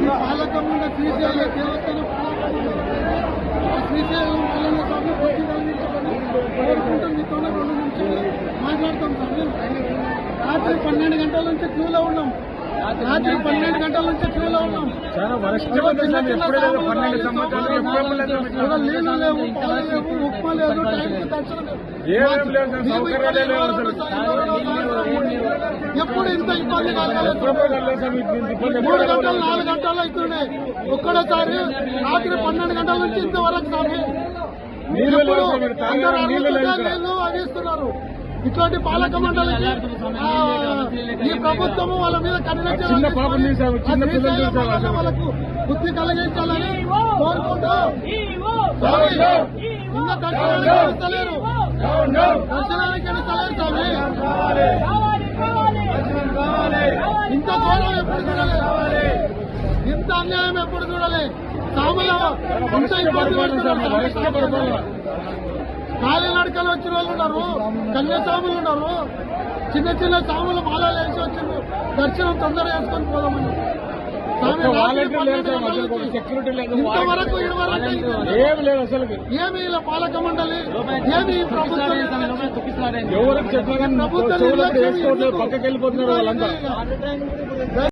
పాలకమండ శ్రీశైల దేవస్థానం శ్రీశైలం మల్లన్న స్వామి భక్తి కలిగించమని కోరుకుంటూ మీతోనే 2 నిమిషాలు మాట్లాడతాం సార్. రాత్రి 12 గంటల నుంచి క్యూలో ఉన్నాం. రాత్రి 12 గంటల నుంచి క్యూలో ఉన్నాం. నీళ్లు లేవు, పాలు లేవు, ఉప్మా లేదు, టైంకి దర్శనం ఎప్పుడు ఇంత ఇబ్బంది కాలేదు. 3 గంటలు 4 గంటలు అవుతున్నాయి. ఒక్కడోసారి రాత్రి 12 గంటల నుంచి ఇంతవరకు సామి నీళ్లు అందిస్తున్నారు. ఇట్లాంటి పాలక మండలికి ఈ ప్రభుత్వము వాళ్ళ మీద వాళ్ళకు బుద్ధి కలిగించాలని కోరుకుంటూ ఇంకా దర్శనానికి వెళ్తలేరు స్వామి. ఇంత ఘోరం ఎప్పుడు చూడలే, ఇంత అన్యాయం ఎప్పుడు చూడలే. సాములు ఇంత ఇబ్బంది పడుతున్నారు. కాలినడకలు వచ్చిన వాళ్ళు ఉన్నారు, కన్యాస్వాములు ఉన్నారు, చిన్న చిన్న స్వాములు మాలలు వేసి వచ్చిండ్రు. దర్శనం తొందరగా వేసుకొని పోదామని ఇంతవరకు ఏమి లేదు అసలు. ఏమి ఇలా పాలక మండలి, ఏమి ప్రభుత్వం ఎవరికి చెప్పినా పక్కకి వెళ్ళిపోతున్నారు వాళ్ళంతా.